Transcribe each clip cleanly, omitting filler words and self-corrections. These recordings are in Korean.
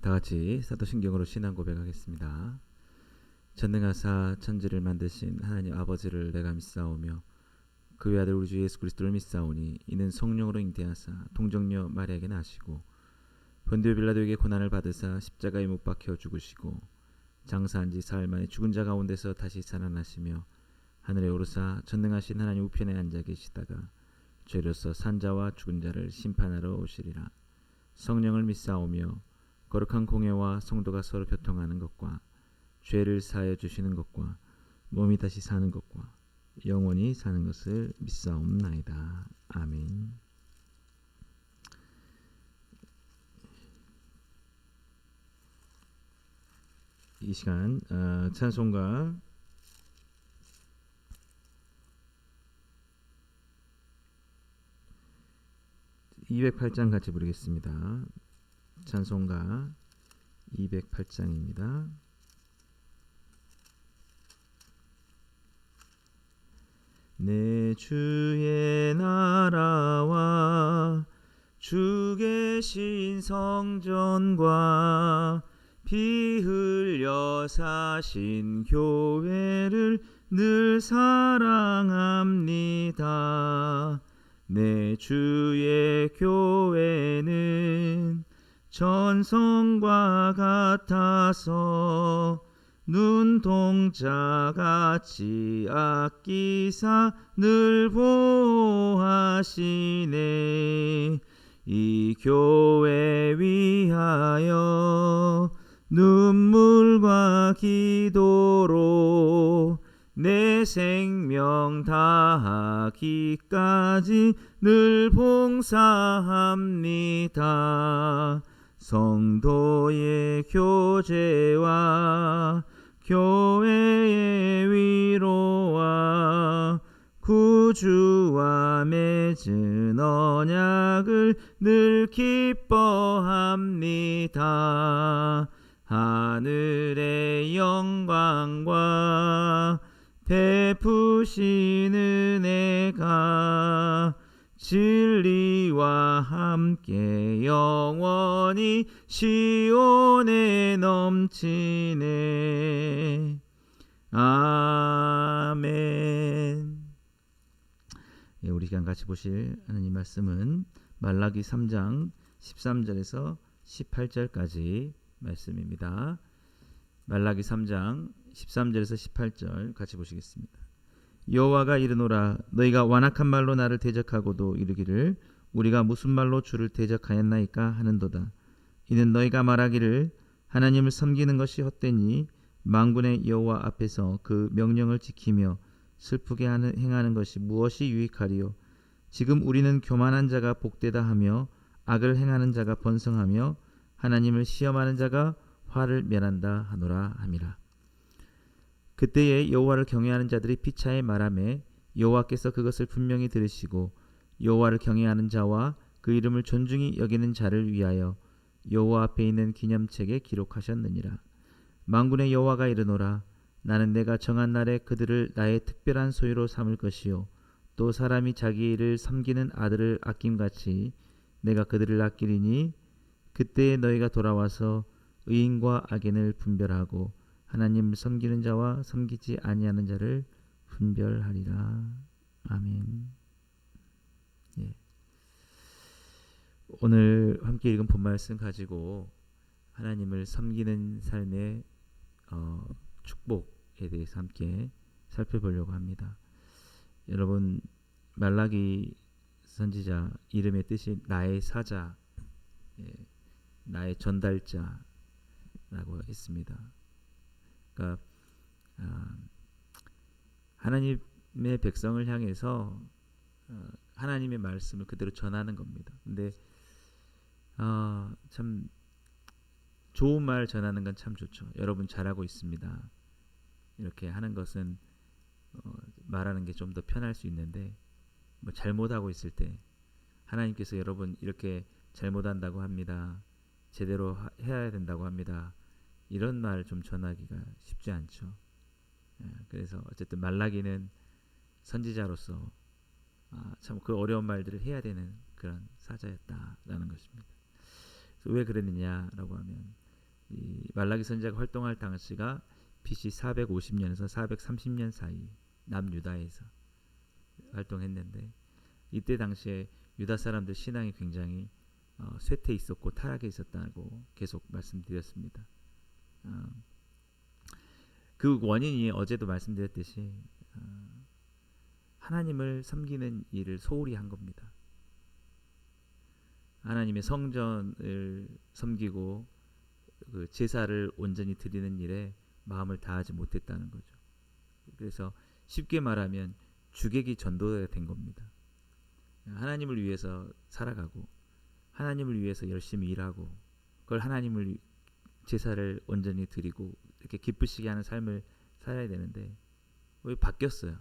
다 같이 사도신경으로 신앙 고백하겠습니다. 전능하사 천지를 만드신 하나님 아버지를 내가 믿사오며 그 외아들 우리 주 예수 그리스도를 믿사오니 이는 성령으로 잉태하사 동정녀 마리아에게 나시고 본디오 빌라도에게 고난을 받으사 십자가에 못 박혀 죽으시고 장사한 지 사흘 만에 죽은 자 가운데서 다시 살아나시며 하늘에 오르사 전능하신 하나님 우편에 앉아 계시다가 죄로서 산 자와 죽은 자를 심판하러 오시리라. 성령을 믿사오며 거룩한 공회와 성도가 서로 교통하는 것과 죄를 사하여 주시는 것과 몸이 다시 사는 것과 영원히 사는 것을 믿사옵나이다. 아멘. 이 시간 찬송가 208장 같이 부르겠습니다. 찬송가 208장입니다. 내 주의 나라와 주 계신 성전과 피 흘려 사신 교회를 늘 사랑합니다. 내 주의 교회는 전성과 같아서 눈동자같이 아끼사 늘 보호하시네. 이 교회 위하여 눈물과 기도로 내 생명 다하기까지 늘 봉사합니다. 성도의 교제와 교회의 위로와 구주와 맺은 언약을 늘 기뻐합니다. 하늘의 영광과 베푸신 은혜가 진리와 함께 영원히 시온에 넘치네. 아멘. 예, 우리 시간 같이 보실 하나님 말씀은 말라기 3장 13절에서 18절까지 말씀입니다. 말라기 3장 13절에서 18절 같이 보시겠습니다. 여호와가 이르노라, 너희가 완악한 말로 나를 대적하고도 이르기를 우리가 무슨 말로 주를 대적하였나이까 하는도다. 이는 너희가 말하기를 하나님을 섬기는 것이 헛되니 만군의 여호와 앞에서 그 명령을 지키며 슬프게 행하는 것이 무엇이 유익하리요. 지금 우리는 교만한 자가 복되다 하며 악을 행하는 자가 번성하며 하나님을 시험하는 자가 화를 면한다 하노라 함이라. 그때에 여호와를 경외하는 자들이 피차에 말하매 여호와께서 그것을 분명히 들으시고 여호와를 경외하는 자와 그 이름을 존중히 여기는 자를 위하여 여호와 앞에 있는 기념책에 기록하셨느니라. 만군의 여호와가 이르노라, 나는 내가 정한 날에 그들을 나의 특별한 소유로 삼을 것이요 또 사람이 자기 일을 섬기는 아들을 아낌같이 내가 그들을 아끼리니 그때에 너희가 돌아와서 의인과 악인을 분별하고 하나님을 섬기는 자와 섬기지 아니하는 자를 분별하리라. 아멘. 예. 오늘 함께 읽은 본 말씀 가지고 하나님을 섬기는 삶의 축복에 대해서 함께 살펴보려고 합니다. 여러분, 말라기 선지자 이름의 뜻이 나의 사자, 나의 전달자라고 했습니다. 그러니까 하나님의 백성을 향해서 하나님의 말씀을 그대로 전하는 겁니다. 근데 참 좋은 말 전하는 건 참 좋죠. 여러분 잘하고 있습니다. 이렇게 하는 것은 말하는 게 좀 더 편할 수 있는데 뭐 잘못하고 있을 때 하나님께서 여러분 이렇게 잘못한다고 합니다. 제대로 해야 된다고 합니다. 이런 말 좀 전하기가 쉽지 않죠. 그래서 어쨌든 말라기는 선지자로서 참 그 어려운 말들을 해야 되는 그런 사자였다라는 것입니다. 왜 그랬느냐라고 하면 이 말라기 선지자가 활동할 당시가 BC 450년에서 430년 사이 남유다에서 활동했는데, 이때 당시에 유다 사람들 신앙이 굉장히 쇠퇴 있었고 타락해 있었다고 계속 말씀드렸습니다. 그 원인이 어제도 말씀드렸듯이 하나님을 섬기는 일을 소홀히 한 겁니다. 하나님의 성전을 섬기고 그 제사를 온전히 드리는 일에 마음을 다하지 못했다는 거죠. 그래서 쉽게 말하면 주객이 전도가 된 겁니다. 하나님을 위해서 살아가고 하나님을 위해서 열심히 일하고 그걸 하나님을 제사를 온전히 드리고 이렇게 기쁘시게 하는 삶을 살아야 되는데 왜 바뀌었어요?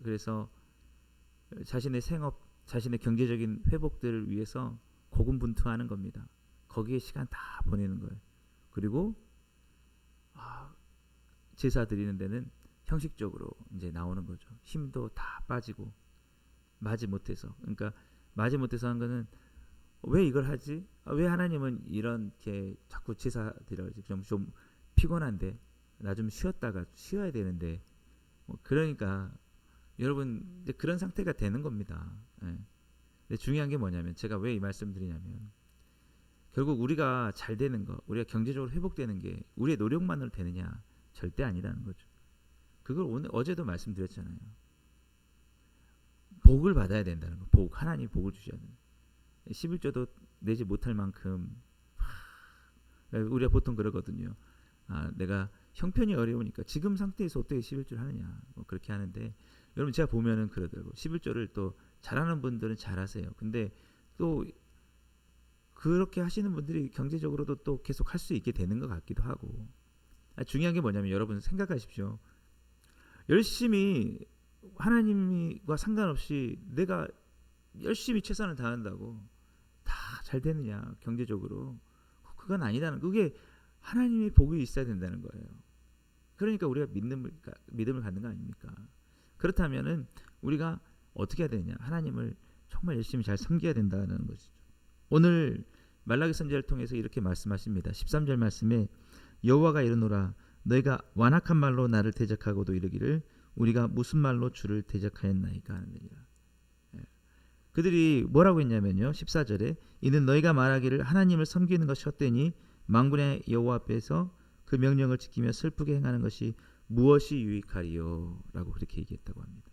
그래서 자신의 생업, 자신의 경제적인 회복들을 위해서 고군분투하는 겁니다. 거기에 시간 다 보내는 거예요. 그리고 제사 드리는 데는 형식적으로 이제 나오는 거죠. 힘도 다 빠지고 마지 못해서. 그러니까 마지 못해서 한 거는 왜 이걸 하지? 왜 하나님은 이렇게 자꾸 제사 드려야지? 좀 피곤한데 나 좀 쉬어야 되는데 그러니까 여러분 이제 그런 상태가 되는 겁니다. 예. 근데 중요한 게 뭐냐면 제가 왜 이 말씀 드리냐면 결국 우리가 잘 되는 거, 우리가 경제적으로 회복되는 게 우리의 노력만으로 되느냐? 절대 아니라는 거죠. 그걸 어제도 말씀드렸잖아요. 복을 받아야 된다는 거. 복, 하나님 복을 주셔야 된다. 11조도 내지 못할 만큼 우리가 보통 그러거든요. 내가 형편이 어려우니까 지금 상태에서 어떻게 11조를 하느냐 뭐 그렇게 하는데 여러분 제가 보면은 그러더라고요. 11조를 또 잘하는 분들은 잘하세요. 근데 또 그렇게 하시는 분들이 경제적으로도 또 계속 할 수 있게 되는 것 같기도 하고. 중요한 게 뭐냐면 여러분 생각하십시오. 열심히 하나님과 상관없이 내가 열심히 최선을 다한다고 다 잘 되느냐 경제적으로 그건 아니다는, 그게 하나님의 복이 있어야 된다는 거예요. 그러니까 우리가 믿음을 갖는 거 아닙니까? 그렇다면은 우리가 어떻게 해야 되냐? 하나님을 정말 열심히 잘 섬겨야 된다는 것이죠. 오늘 말라기 선지자를 통해서 이렇게 말씀하십니다. 13절 말씀에 여호와가 이르노라 너희가 완악한 말로 나를 대적하고도 이르기를 우리가 무슨 말로 주를 대적하였나이까 하느니라. 그들이 뭐라고 했냐면요. 14절에 이는 너희가 말하기를 하나님을 섬기는 것이 헛되니 만군의 여호와 앞에서 그 명령을 지키며 슬프게 행하는 것이 무엇이 유익하리요 라고 그렇게 얘기했다고 합니다.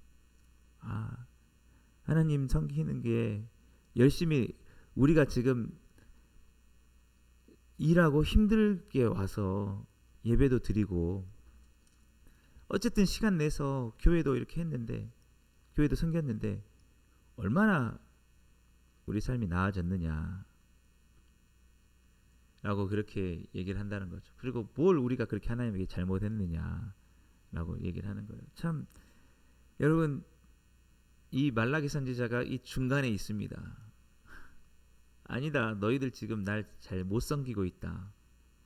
하나님 섬기는 게 열심히 우리가 지금 일하고 힘들게 와서 예배도 드리고 어쨌든 시간 내서 교회도 이렇게 했는데 교회도 섬겼는데 얼마나 우리 삶이 나아졌느냐 라고 그렇게 얘기를 한다는 거죠. 그리고 뭘 우리가 그렇게 하나님에게 잘못했느냐 라고 얘기를 하는 거예요. 참 여러분 이 말라기 선지자가 이 중간에 있습니다. 아니다 너희들 지금 날 잘 못 섬기고 있다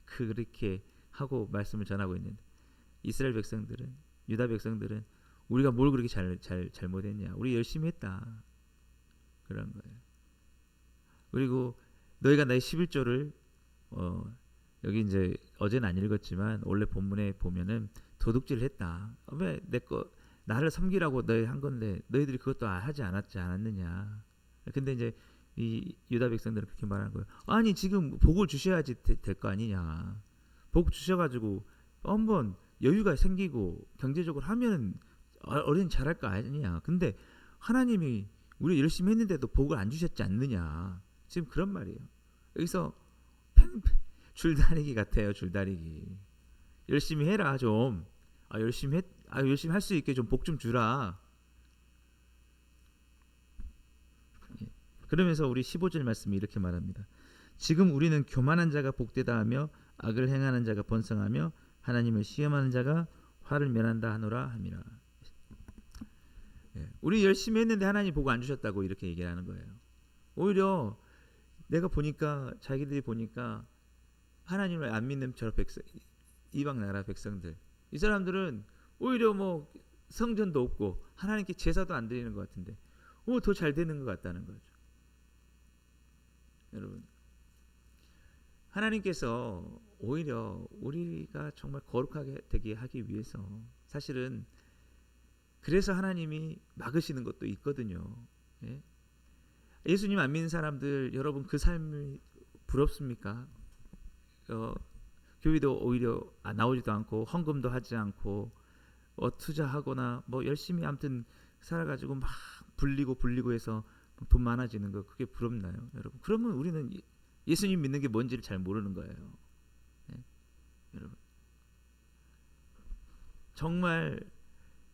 그렇게 하고 말씀을 전하고 있는데 이스라엘 백성들은 유다 백성들은 우리가 뭘 그렇게 잘못했냐 우리 열심히 했다 그런 거예요. 그리고 너희가 나의 11조를 여기 이제 어제는 안 읽었지만 원래 본문에 보면은 도둑질을 했다. 왜 나를 섬기라고 너희 한 건데 너희들이 그것도 하지 않았느냐. 근데 이제 이 유다 백성들은 그렇게 말하는 거예요. 아니 지금 복을 주셔야지 될 거 아니냐. 복 주셔가지고 한번 여유가 생기고 경제적으로 하면 어린 잘할 거 아니냐. 근데 하나님이 우리 열심히 했는데도 복을 안 주셨지 않느냐. 지금 그런 말이에요. 여기서 줄다리기 같아요. 줄다리기. 열심히 해라 좀. 열심히 할 수 있게 좀 복 좀 주라. 그러면서 우리 15절 말씀이 이렇게 말합니다. 지금 우리는 교만한 자가 복되다 하며 악을 행하는 자가 번성하며 하나님을 시험하는 자가 화를 면한다 하노라 함이라. 우리 열심히 했는데 하나님 복 안 주셨다고 이렇게 얘기를 하는 거예요. 오히려 내가 보니까 자기들이 보니까 하나님을 안 믿는 저 이방 나라 백성들 이 사람들은 오히려 뭐 성전도 없고 하나님께 제사도 안 드리는 것 같은데 더 잘 되는 것 같다는 거죠. 여러분 하나님께서 오히려 우리가 정말 거룩하게 되게 하기 위해서 사실은 그래서 하나님이 막으시는 것도 있거든요. 예? 예수님 안 믿는 사람들 여러분 그 삶이 부럽습니까? 교회도 오히려 나오지도 않고 헌금도 하지 않고 투자하거나 뭐 열심히 아무튼 살아가지고 막 불리고 해서 돈 많아지는 거 그게 부럽나요, 여러분? 그러면 우리는 예수님 믿는 게 뭔지를 잘 모르는 거예요. 네? 여러분 정말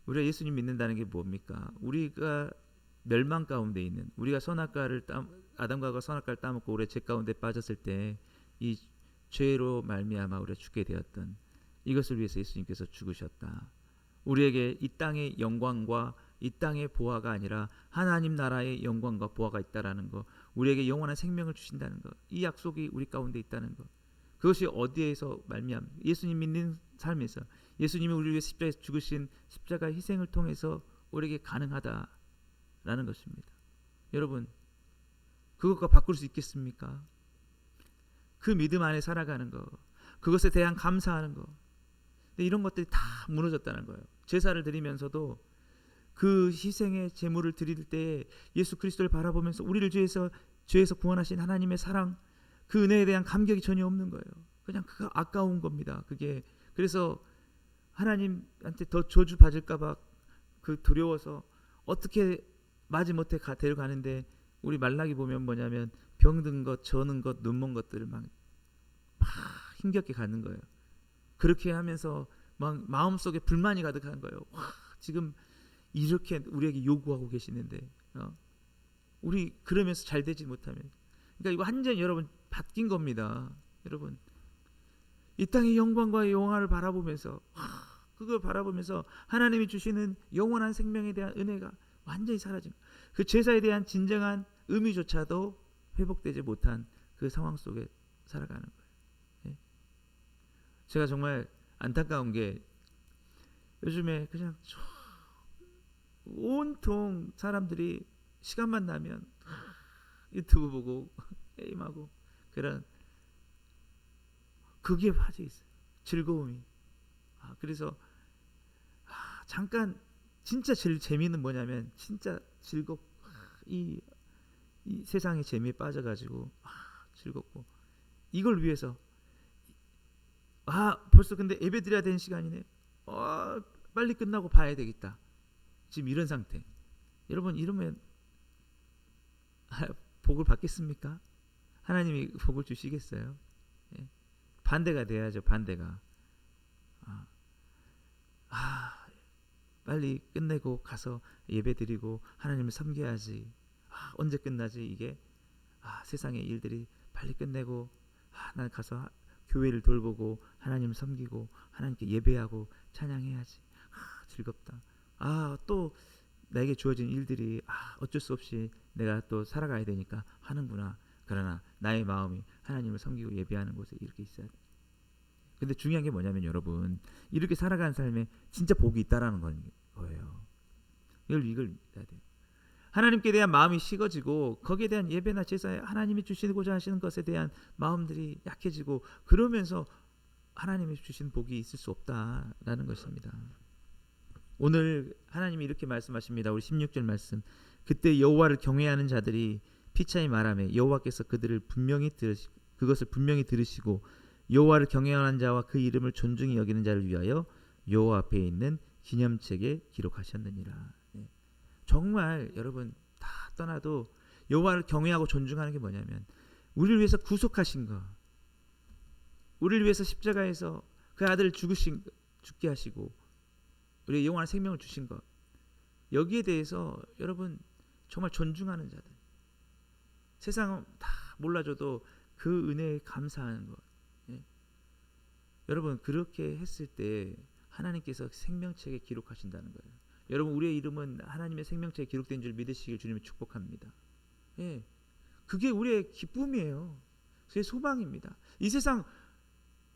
우리가 예수님 믿는다는 게 뭡니까? 우리가 멸망 가운데 있는 우리가 아담과 하와가 선악과를 따먹고 우리의 죄 가운데 빠졌을 때 이 죄로 말미암아 우리가 죽게 되었던 이것을 위해서 예수님께서 죽으셨다. 우리에게 이 땅의 영광과 이 땅의 보화가 아니라 하나님 나라의 영광과 보화가 있다라는 것, 우리에게 영원한 생명을 주신다는 것, 이 약속이 우리 가운데 있다는 것, 그것이 어디에서 말미암 예수님 믿는 삶에서 예수님이 우리를 위해 십자가에서 죽으신 십자가 희생을 통해서 우리에게 가능하다라는 것입니다. 여러분 그것과 바꿀 수 있겠습니까? 그 믿음 안에 살아가는 것, 그것에 대한 감사하는 것, 근데 이런 것들이 다 무너졌다는 거예요. 제사를 드리면서도 그 희생의 제물을 드릴 때 예수 그리스도를 바라보면서 우리를 죄에서 구원하신 하나님의 사랑, 그 은혜에 대한 감격이 전혀 없는 거예요. 그냥 그거 아까운 겁니다. 그게 그래서 하나님한테 더 저주 받을까봐 그 두려워서 어떻게 마지못해 데려가는데 우리 말라기 보면 뭐냐면 병든 것, 저는 것, 눈먼 것들을 막 힘겹게 갖는 거예요. 그렇게 하면서 막 마음속에 불만이 가득한 거예요. 와, 지금 이렇게 우리에게 요구하고 계시는데 우리 그러면서 잘 되지 못하면, 그러니까 이거 완전히 여러분 바뀐 겁니다. 여러분 이 땅의 영광과 영화를 바라보면서 그걸 바라보면서 하나님이 주시는 영원한 생명에 대한 은혜가 완전히 사라진, 그 제사에 대한 진정한 의미조차도 회복되지 못한 그 상황 속에 살아가는 거예요. 예? 제가 정말 안타까운 게 요즘에 그냥 온통 사람들이 시간만 나면 유튜브 보고 게임하고 그런 그게 빠져 있어요. 즐거움이. 그래서 잠깐 진짜 제일 재미는 뭐냐면 진짜 이 세상의 재미에 빠져가지고 즐겁고 이걸 위해서 벌써 근데 예배 드려야 되는 시간이네. 빨리 끝나고 봐야 되겠다. 지금 이런 상태. 여러분 이러면 복을 받겠습니까? 하나님이 복을 주시겠어요? 예. 반대가 돼야죠. 반대가. 빨리 끝내고 가서 예배드리고 하나님을 섬겨야지. 언제 끝나지 이게? 세상의 일들이 빨리 끝내고 난 가서 교회를 돌보고 하나님을 섬기고 하나님께 예배하고 찬양해야지. 즐겁다. 또 나에게 주어진 일들이 어쩔 수 없이 내가 또 살아가야 되니까 하는구나. 그러나 나의 마음이 하나님을 섬기고 예배하는 곳에 이렇게 있어야 돼. 근데 중요한 게 뭐냐면 여러분 이렇게 살아가는 삶에 진짜 복이 있다라는 거예요. 이걸 믿어야 돼요. 하나님께 대한 마음이 식어지고 거기에 대한 예배나 제사에 하나님이 주시고자 하시는 것에 대한 마음들이 약해지고 그러면서 하나님이 주신 복이 있을 수 없다라는 것입니다. 오늘 하나님이 이렇게 말씀하십니다. 우리 16절 말씀. 그때 여호와를 경외하는 자들이 피차에 말하며 여호와께서 그것을 분명히 들으시고 여호와를 경외하는 자와 그 이름을 존중히 여기는 자를 위하여 여호와 앞에 있는 기념책에 기록하셨느니라. 정말 여러분 다 떠나도 여호와를 경외하고 존중하는 게 뭐냐면 우리를 위해서 구속하신 것, 우리를 위해서 십자가에서 그 아들을 죽게 하시고 우리의 영원한 생명을 주신 것, 여기에 대해서 여러분 정말 존중하는 자들, 세상은 다 몰라줘도 그 은혜에 감사하는 것. 여러분 그렇게 했을 때 하나님께서 생명책에 기록하신다는 거예요. 여러분 우리의 이름은 하나님의 생명책에 기록된 줄 믿으시길 주님을 축복합니다. 그게 우리의 기쁨이에요. 그게 소망입니다. 이 세상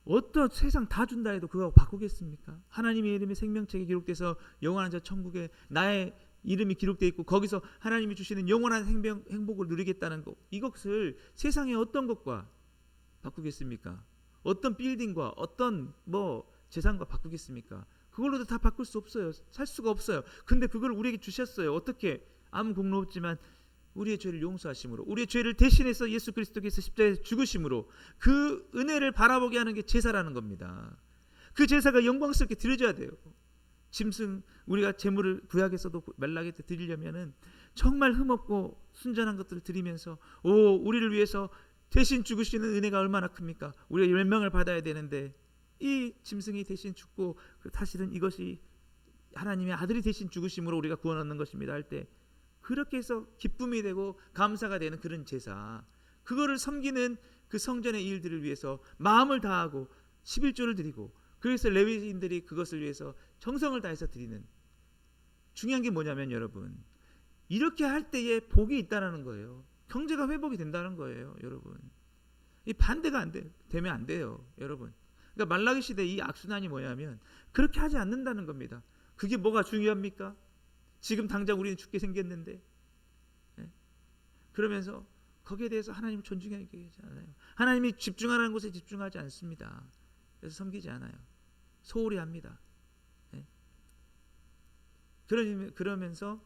어떤 세상 다 준다 해도 그거 바꾸겠습니까? 하나님의 이름이 생명책에 기록돼서 영원한 저 천국에 나의 이름이 기록되어 있고 거기서 하나님이 주시는 영원한 행복을 누리겠다는 것, 이것을 세상의 어떤 것과 바꾸겠습니까? 어떤 빌딩과 어떤 뭐 재산과 바꾸겠습니까? 그걸로도 다 바꿀 수 없어요. 살 수가 없어요. 근데 그걸 우리에게 주셨어요. 어떻게? 아무 공로 없지만 우리의 죄를 용서하심으로, 우리의 죄를 대신해서 예수 그리스도께서 십자가에 죽으심으로 그 은혜를 바라보게 하는 게 제사라는 겁니다. 그 제사가 영광스럽게 드려져야 돼요. 짐승, 우리가 제물을 구약에서도 말라기 때 드리려면은 정말 흠없고 순전한 것들을 드리면서 우리를 위해서 대신 죽으시는 은혜가 얼마나 큽니까? 우리가 열명을 받아야 되는데 이 짐승이 대신 죽고 사실은 이것이 하나님의 아들이 대신 죽으심으로 우리가 구원 얻는 것입니다 할 때 그렇게 해서 기쁨이 되고 감사가 되는 그런 제사, 그거를 섬기는 그 성전의 일들을 위해서 마음을 다하고 11조를 드리고, 그래서 레위인들이 그것을 위해서 정성을 다해서 드리는, 중요한 게 뭐냐면 여러분, 이렇게 할 때에 복이 있다는 거예요. 경제가 회복이 된다는 거예요. 여러분, 이 반대가 되면 안 돼요. 여러분, 그러니까 말라기 시대 이 악순환이 뭐냐면 그렇게 하지 않는다는 겁니다. 그게 뭐가 중요합니까? 지금 당장 우리는 죽게 생겼는데, 그러면서 거기에 대해서 하나님을 존중하지 않아요. 하나님이 집중하라는 곳에 집중하지 않습니다. 그래서 섬기지 않아요. 소홀히 합니다. 그러면서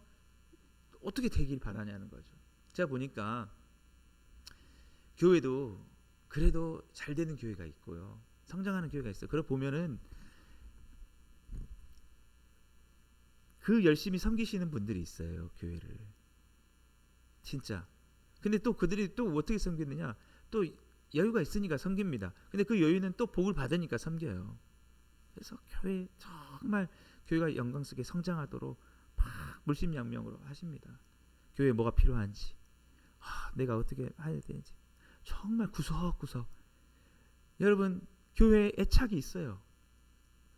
어떻게 되길 바라냐는 거죠. 제가 보니까 교회도 그래도 잘 되는 교회가 있고요, 성장하는 교회가 있어요. 그걸 보면은 그 열심히 섬기시는 분들이 있어요, 교회를. 진짜. 근데 또 그들이 또 어떻게 섬기느냐, 또 여유가 있으니까 섬깁니다. 근데 그 여유는 또 복을 받으니까 섬겨요. 그래서 교회 정말 교회가 영광스럽게 성장하도록 막 물심양명으로 하십니다. 교회에 뭐가 필요한지, 내가 어떻게 해야 되는지 정말 구석구석. 여러분, 교회에 애착이 있어요.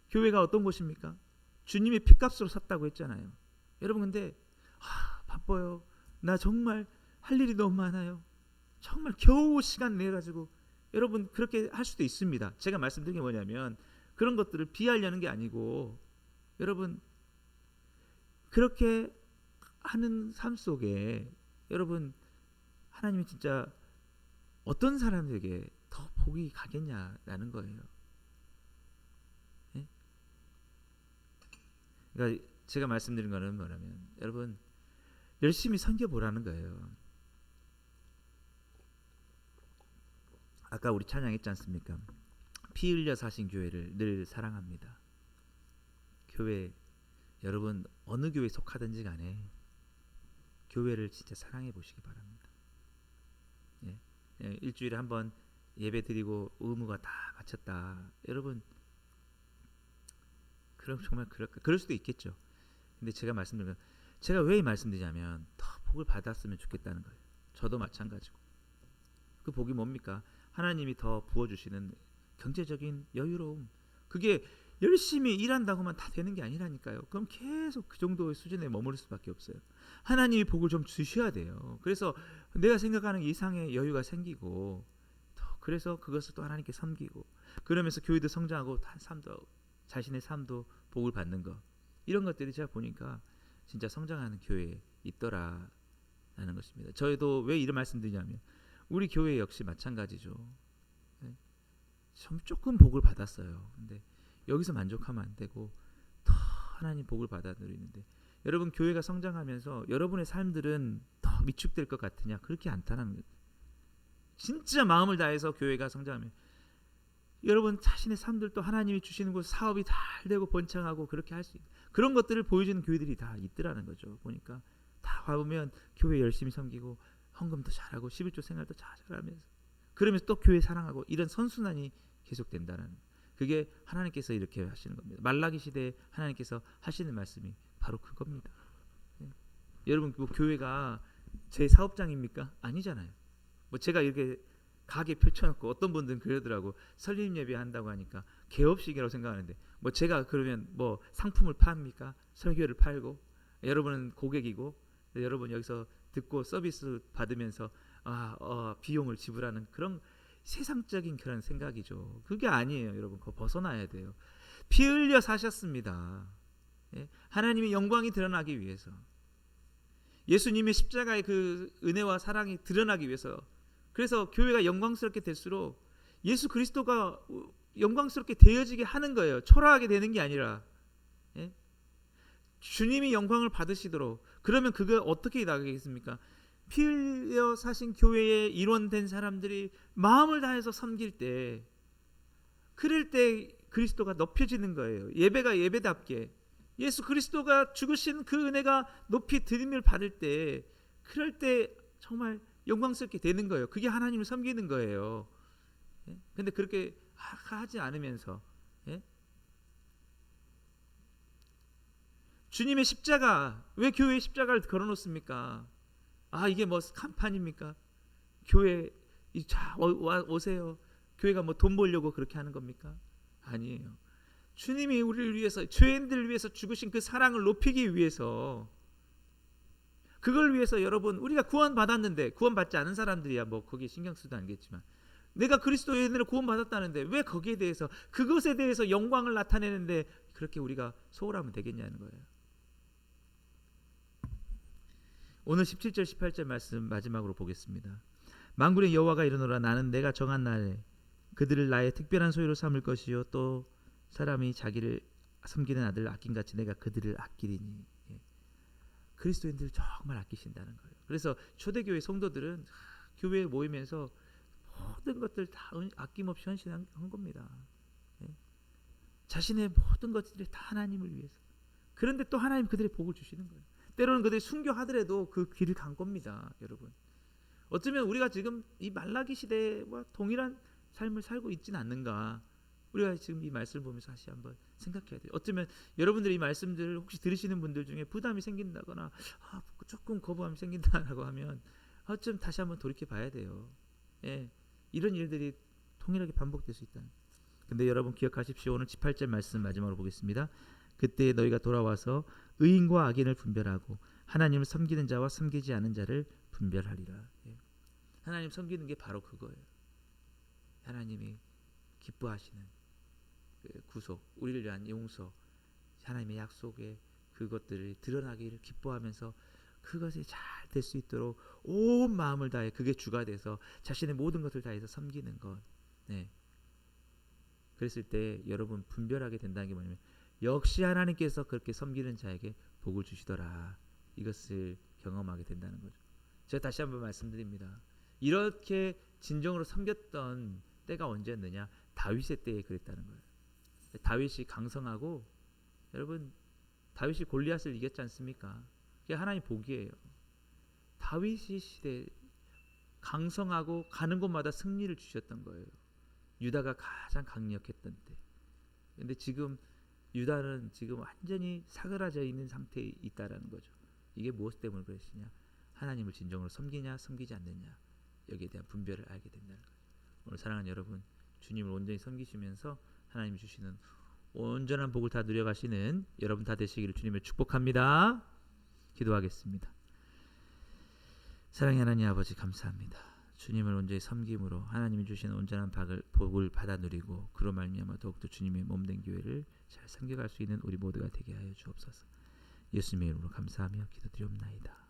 교회가 어떤 곳입니까? 주님의 핏값으로 샀다고 했잖아요. 여러분, 근데 바빠요. 나 정말 할 일이 너무 많아요. 정말 겨우 시간 내 가지고, 여러분 그렇게 할 수도 있습니다. 제가 말씀드린 게 뭐냐면 그런 것들을 비하하려는 게 아니고, 여러분 그렇게 하는 삶 속에 여러분 하나님이 진짜 어떤 사람들에게 더 복이 가겠냐라는 거예요. 그러니까 제가 말씀드린 거는 뭐냐면 여러분 열심히 섬겨보라는 거예요. 아까 우리 찬양했지 않습니까? 피 흘려 사신 교회를 늘 사랑합니다. 교회, 여러분 어느 교회에 속하든지 간에 교회를 진짜 사랑해 보시기 바랍니다. 일주일에 한번 예배 드리고 의무가 다 마쳤다, 여러분 그럼 정말 그럴 수도 있겠죠. 근데 제가 말씀드린 건, 제가 왜 말씀드리냐면 더 복을 받았으면 좋겠다는 거예요. 저도 마찬가지고. 그 복이 뭡니까? 하나님이 더 부어주시는 경제적인 여유로움. 그게 열심히 일한다고만 다 되는 게 아니라니까요. 그럼 계속 그 정도의 수준에 머무를 수밖에 없어요. 하나님이 복을 좀 주셔야 돼요. 그래서 내가 생각하는 이상의 여유가 생기고, 그래서 그것을 또 하나님께 섬기고, 그러면서 교회도 성장하고 삶도, 자신의 삶도 복을 받는 것, 이런 것들이 제가 보니까 진짜 성장하는 교회에 있더라라는 것입니다. 저희도 왜 이런 말씀드리냐면 우리 교회 역시 마찬가지죠. 조금 복을 받았어요. 근데 여기서 만족하면 안 되고 더 하나님 복을 받아 누리는데, 여러분 교회가 성장하면서 여러분의 삶들은 더 위축될 것 같으냐? 그렇게 않다는 거예요. 진짜 마음을 다해서 교회가 성장하면 여러분 자신의 삶들도 하나님이 주시는 곳 사업이 잘 되고 번창하고 그렇게 할 수 있는 그런 것들을 보여주는 교회들이 다 있더라는 거죠. 보니까 다 와보면 교회 열심히 섬기고 헌금도 잘하고 11조 생활도 잘하면서, 그러면서 또 교회 사랑하고, 이런 선순환이 계속된다는, 그게 하나님께서 이렇게 하시는 겁니다. 말라기 시대에 하나님께서 하시는 말씀이 바로 그겁니다. 여러분 뭐 교회가 제 사업장입니까? 아니잖아요. 뭐 제가 이렇게 가게 펼쳐놓고, 어떤 분들은 그러더라고, 설립 예배 한다고 하니까 개업식이라고 생각하는데, 뭐 제가 그러면 뭐 상품을 팝니까? 설교를 팔고, 여러분은 고객이고, 여러분 여기서 듣고 서비스 받으면서 비용을 지불하는 그런 세상적인 그런 생각이죠. 그게 아니에요. 여러분 그거 벗어나야 돼요. 피 흘려 사셨습니다. 하나님의 영광이 드러나기 위해서, 예수님의 십자가의 그 은혜와 사랑이 드러나기 위해서. 그래서 교회가 영광스럽게 될수록 예수 그리스도가 영광스럽게 되어지게 하는 거예요. 초라하게 되는 게 아니라. 예? 주님이 영광을 받으시도록. 그러면 그거 어떻게 나가겠습니까? 피 흘려 사신 교회의 일원된 사람들이 마음을 다해서 섬길 때, 그럴 때 그리스도가 높여지는 거예요. 예배가 예배답게 예수 그리스도가 죽으신 그 은혜가 높이 드림을 받을 때, 그럴 때 정말 영광스럽게 되는 거예요. 그게 하나님을 섬기는 거예요. 예? 근데 그렇게 하지 않으면서, 예? 주님의 십자가, 왜 교회에 십자가를 걸어놓습니까? 이게 뭐 간판입니까? 교회 자 오세요. 교회가 뭐 돈 벌려고 그렇게 하는 겁니까? 아니에요. 주님이 우리를 위해서, 죄인들을 위해서 죽으신 그 사랑을 높이기 위해서, 그걸 위해서 여러분, 우리가 구원받았는데, 구원받지 않은 사람들이야 뭐 거기에 신경 쓰도 않겠지만, 내가 그리스도의 은혜로 구원받았다는데 왜 거기에 대해서, 그것에 대해서 영광을 나타내는데 그렇게 우리가 소홀하면 되겠냐는 거예요. 오늘 17절 18절 말씀 마지막으로 보겠습니다. 만군의 여호와가 이르노라, 나는 내가 정한 날에 그들을 나의 특별한 소유로 삼을 것이요, 또 사람이 자기를 섬기는 아들을 아낀같이 내가 그들을 아끼리니. 예. 그리스도인들을 정말 아끼신다는 거예요. 그래서 초대교회 성도들은 교회에 모이면서 모든 것들 다 아낌없이 헌신한 겁니다. 예. 자신의 모든 것들이 다 하나님을 위해서. 그런데 또 하나님 그들의 복을 주시는 거예요. 때로는 그들이 순교하더라도 그 길을 간 겁니다. 여러분, 어쩌면 우리가 지금 이 말라기 시대와 동일한 삶을 살고 있지는 않는가, 우리가 지금 이 말씀을 보면서 다시 한번 생각해야 돼요. 어쩌면 여러분들이 이 말씀들을 혹시 들으시는 분들 중에 부담이 생긴다거나 조금 거부감이 생긴다라고 하면 좀 다시 한번 돌이켜 봐야 돼요. 예, 이런 일들이 통일하게 반복될 수 있다. 근데 여러분 기억하십시오. 오늘 18절 말씀 마지막으로 보겠습니다. 그때 너희가 돌아와서 의인과 악인을 분별하고 하나님을 섬기는 자와 섬기지 않은 자를 분별하리라. 예. 하나님 섬기는 게 바로 그거예요. 하나님이 기뻐하시는 그 구속, 우리를 위한 용서, 하나님의 약속의 그것들을 드러나기를 기뻐하면서 그것이 잘 될 수 있도록 온 마음을 다해 그게 주가 돼서 자신의 모든 것을 다해서 섬기는 것. 네. 그랬을 때 여러분 분별하게 된다는 게 뭐냐면, 역시 하나님께서 그렇게 섬기는 자에게 복을 주시더라, 이것을 경험하게 된다는 거죠. 제가 다시 한번 말씀드립니다. 이렇게 진정으로 섬겼던 때가 언제였느냐? 다윗의 때에 그랬다는 거예요. 다윗이 강성하고, 여러분 다윗이 골리앗을 이겼지 않습니까? 그게 하나님 복이에요. 다윗이 시대 강성하고 가는 곳마다 승리를 주셨던 거예요. 유다가 가장 강력했던 때. 근데 지금 유다는 지금 완전히 사그라져 있는 상태에 있다라는 거죠. 이게 무엇 때문에 그러시냐? 하나님을 진정으로 섬기냐 섬기지 않느냐, 여기에 대한 분별을 알게 된다는 거죠. 오늘 사랑하는 여러분, 주님을 온전히 섬기시면서 하나님이 주시는 온전한 복을 다 누려가시는 여러분 다 되시기를 주님을 축복합니다. 기도하겠습니다. 사랑의 하나님 아버지, 감사합니다. 주님을 온전히 섬김으로 하나님이 주시는 온전한 복을 받아 누리고, 그로 말미암아 더욱더 주님의 몸된 교회를 잘 섬겨갈 수 있는 우리 모두가 되게 하여 주옵소서. 예수님의 이름으로 감사하며 기도드리옵나이다.